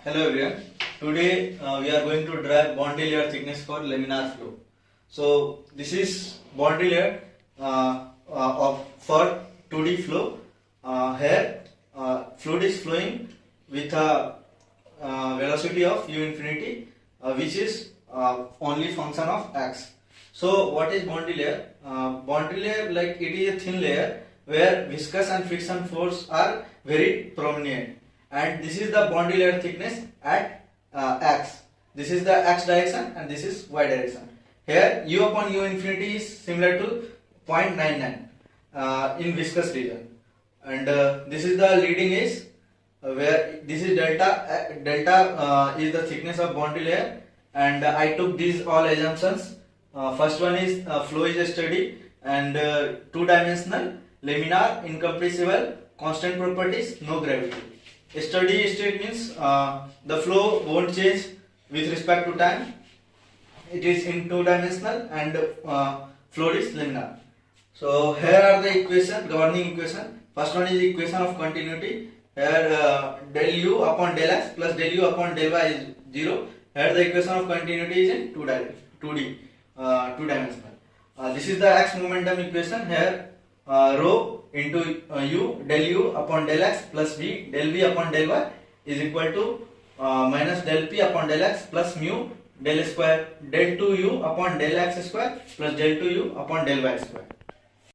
Hello everyone. Today we are going to draw boundary layer thickness for laminar flow. So this is boundary layer for 2D flow. Here fluid is flowing with a velocity of u infinity, which is only function of x. So what is boundary layer? Boundary layer, like, it is a thin layer where viscous and friction force are very prominent, and this is the boundary layer thickness at x. This is the x direction and this is y direction. Here u upon u infinity is similar to 0.99 in viscous region, and this is the leading edge where this is delta. Delta is the thickness of boundary layer, and I took these all assumptions. First one is flow is steady and two-dimensional, laminar, incompressible, constant properties, no gravity. Steady state means the flow won't change with respect to time. It is in two-dimensional and flow is laminar. So here are the equation, governing equation. First one is equation of continuity. Here del u upon del x plus del u upon del y is 0. Here the equation of continuity is in 2D, two-dimensional. This is the x momentum equation. Here rho into u del u upon del x plus v del v upon del y is equal to minus del p upon del x plus mu del square del 2u upon del x square plus del 2u upon del y square.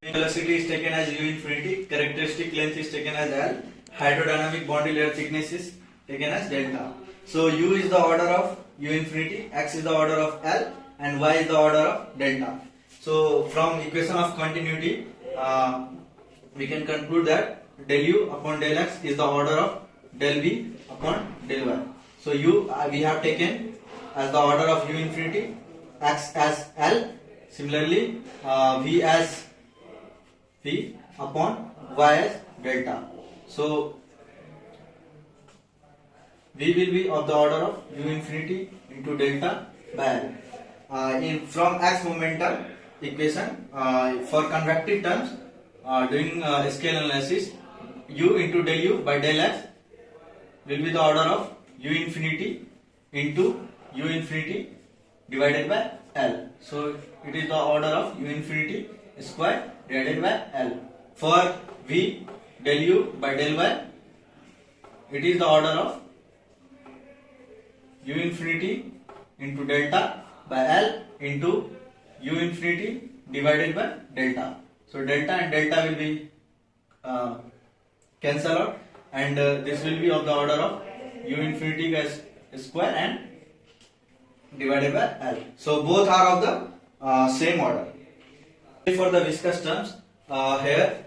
Velocity is taken as u infinity, characteristic length is taken as L, hydrodynamic boundary layer thickness is taken as delta. So u is the order of u infinity, x is the order of L, and y is the order of delta. So from equation of continuity we can conclude that del u upon del x is the order of del v upon del y. So u we have taken as the order of u infinity, x as L, similarly v as v upon y as delta. So v will be of the order of u infinity into delta by L. From x momentum equation, for convective terms, doing scale analysis, u into del u by del x will be the order of u infinity into u infinity divided by L. So it is the order of u infinity square divided by L. For v del u by del y, it is the order of u infinity into delta by L into u infinity divided by delta. So delta and delta will be cancel out, and this will be of the order of u infinity as square and divided by L. So both are of the same order. For the viscous terms, here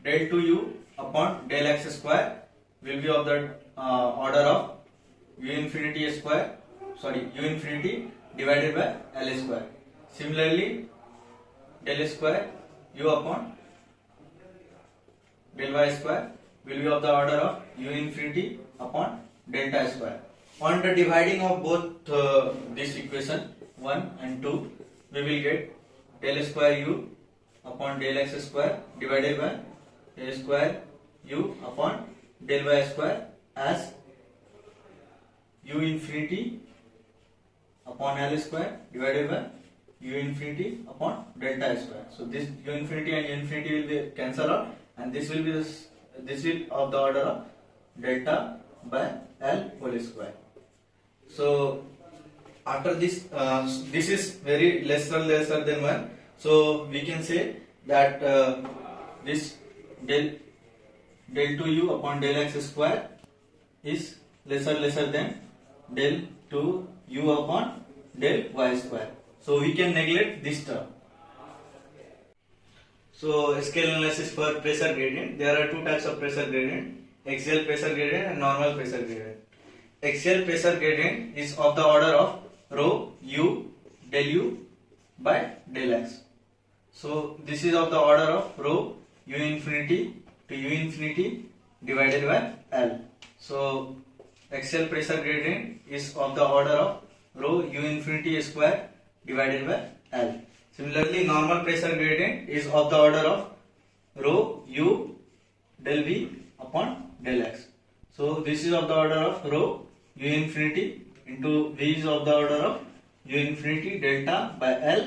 del 2u upon del x square will be of the order of u infinity square, u infinity divided by L square. Similarly, del square u upon del y square will be of the order of u infinity upon delta square. On the dividing of both this equation 1 and 2, we will get del square u upon del x square divided by del square u upon del y square as u infinity upon L square divided by u infinity upon delta square. So this u infinity and u infinity will be cancel out, and this will be this will of the order of delta by L whole square. So after this, this is very lesser than 1. So we can say that this del 2u upon del x square is lesser than del 2u upon del y square. So we can neglect this term. So scale analysis for pressure gradient. There are two types of pressure gradient: axial pressure gradient and normal pressure gradient. Axial pressure gradient is of the order of rho u del u by del x. So this is of the order of rho u infinity to u infinity divided by L. So axial pressure gradient is of the order of rho u infinity square divided by L. Similarly, normal pressure gradient is of the order of rho u del v upon del x. So this is of the order of rho u infinity into v is of the order of u infinity delta by L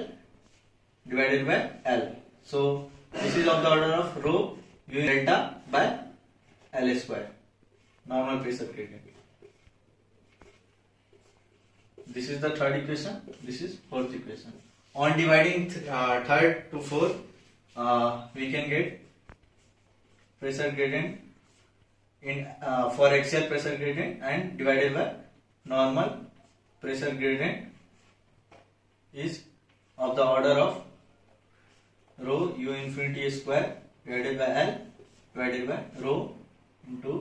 divided by L. So this is of the order of rho u delta by L square, normal pressure gradient. This is the third equation. This is fourth equation. On dividing third to fourth, we can get pressure gradient in for axial pressure gradient and divided by normal pressure gradient is of the order of rho u infinity square divided by L divided by rho into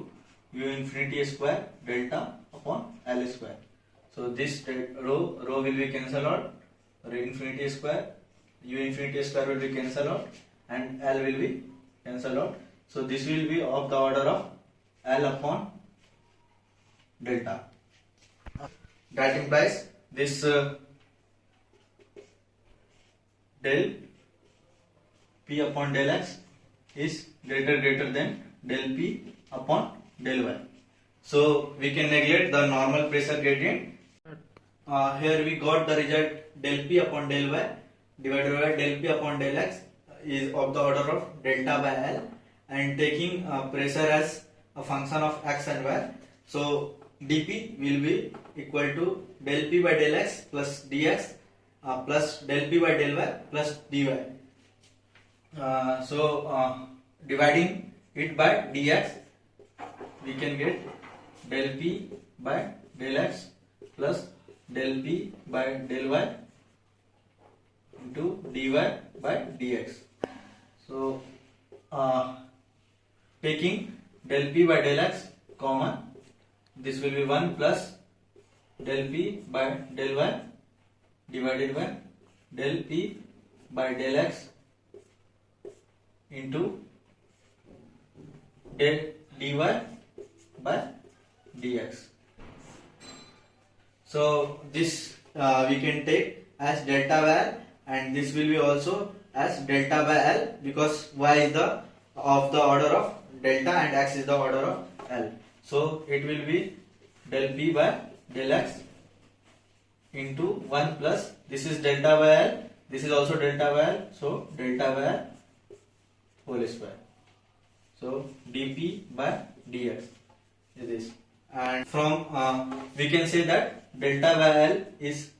u infinity square delta upon L square. So this rho will be cancelled out, rho infinity square, u infinity square will be cancelled out, and L will be cancelled out. So this will be of the order of L upon delta. That implies this del P upon del X is greater than del P upon del Y. So we can neglect the normal pressure gradient. Here we got the result del P upon del Y divided by del P upon del X is of the order of delta by L, and taking pressure as a function of X and Y. So dP will be equal to del P by del X plus dx plus del P by del Y plus dy. Dividing it by dx, we can get del P by del X plus del P by del Y into dy by dx. So taking del P by del X common, this will be 1 plus del P by del Y divided by del P by del X into del dy by dx. So this we can take as delta by L, and this will be also as delta by L because y is the of the order of delta and x is the order of L. So it will be del P by del X into 1 plus, this is delta by L, this is also delta by L, so delta by L whole square. So dP by dx is this, and from we can say that delta by L is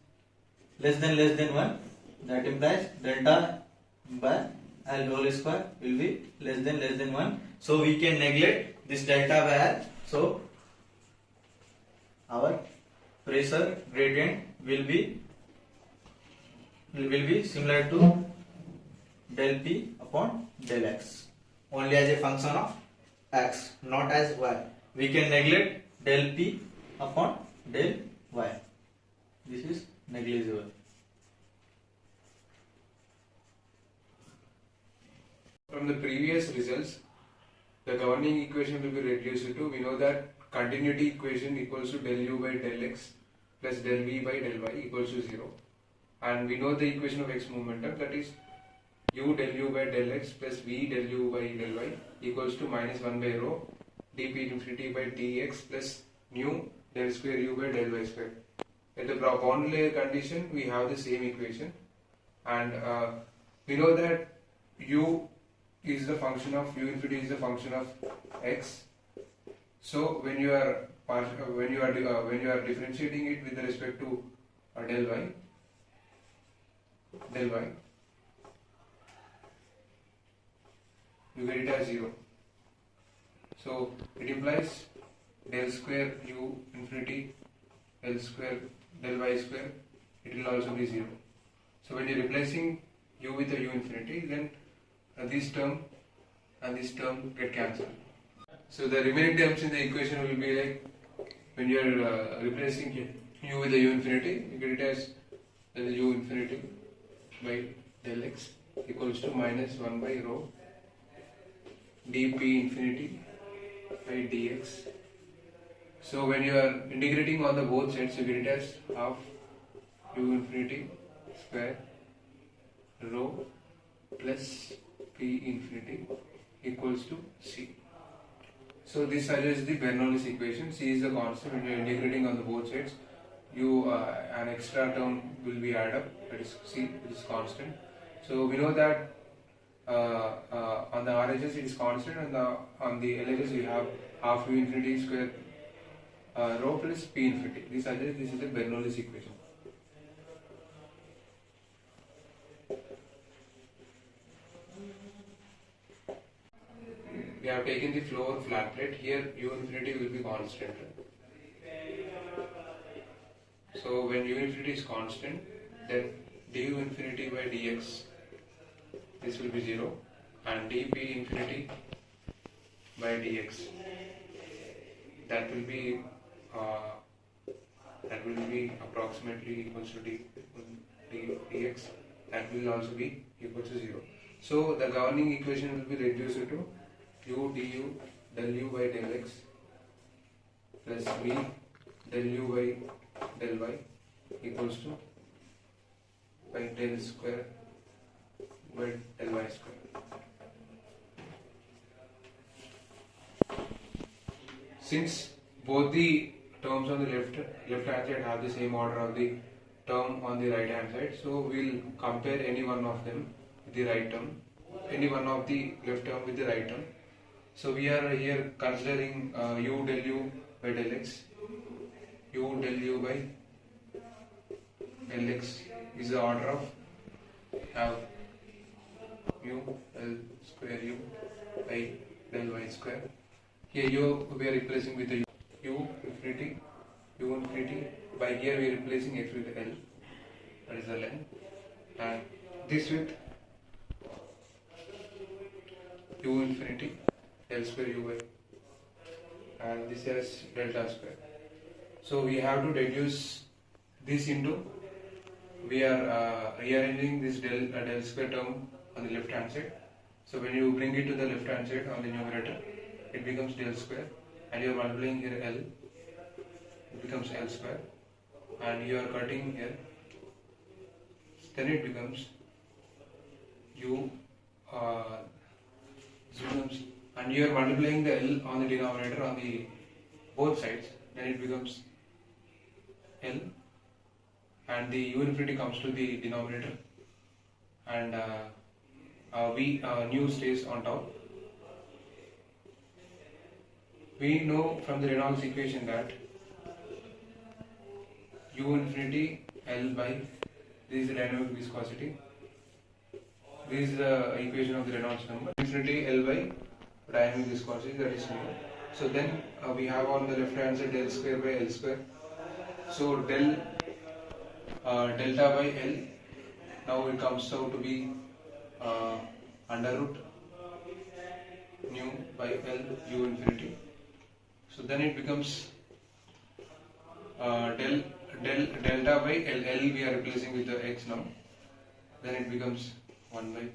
less than 1. That implies delta by L whole square will be less than 1. So we can neglect this delta by L. So our pressure gradient will be similar to del P upon del X, only as a function of X, not as Y. We can neglect del P upon del Y. This is negligible. From the previous results, the governing equation will be reduced to, we know that continuity equation equals to del u by del x plus del v by del y equals to 0. And we know the equation of x momentum, that is u del u by del x plus v del u by del y equals to minus 1 by rho dp infinity by dx plus mu del square u by del y square. At the boundary layer condition, we have the same equation, and we know that u is the function of u infinity is the function of x. So when you are differentiating it with respect to del y, you get it as 0. So it implies del square u infinity del square del y square, it will also be 0. So when you are replacing u with the u infinity, then this term and this term get cancelled. So the remaining terms in the equation will be like, when you are replacing u with the u infinity, you get it as u infinity by del x equals to minus 1 by rho dp infinity by dx. So when you are integrating on the both sides, you get it as half u infinity square rho plus p infinity equals to c. So this suggests the Bernoulli's equation. C is the constant. When you are integrating on the both sides, you an extra term will be added up. That is C, it is constant. So we know that on the RHS it is constant, and on the LHS we have half u infinity square rho plus p infinity. This suggests this is the Bernoulli's equation. We have taken the flow over flat plate. Here u infinity will be constant. So when u infinity is constant, then du infinity by dx, this will be 0, and dp infinity by dx, that will be approximately equals to dx, that will also be equal to 0. So the governing equation will be reduced to u du del u by del x plus v del u by del y equals to by del square by del y square. Since both the terms on the left hand side have the same order of the term on the right hand side, so we'll compare any one of them with the right term, any one of the left term with the right term. So we are here considering u del u by del x. U del u by del x is the order of have mu L square u by del y square. Here u we are replacing with the u infinity by here we are replacing x with L, that is the length, and this with u infinity L square u by, and this is delta square. So we have to reduce this into, we are rearranging this del square term on the left hand side. So when you bring it to the left hand side on the numerator, it becomes del square, and you are multiplying here L, it becomes L square, and you are cutting here, then it becomes u, and you are multiplying the L on the denominator on the both sides, then it becomes L, and the u infinity comes to the denominator, and nu stays on top. We know from the Reynolds equation that u infinity L by, this is the dynamic viscosity, this is the equation of the Reynolds number, infinity L by dynamic viscosity, that is mu. So then we have on the left hand side del square by L square. So delta by L, now it comes out to be under root nu by L u infinity. So then it becomes delta by L we are replacing with the x now. Then it becomes 1 by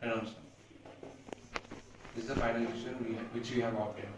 Reynolds number. This is the final equation which we have obtained.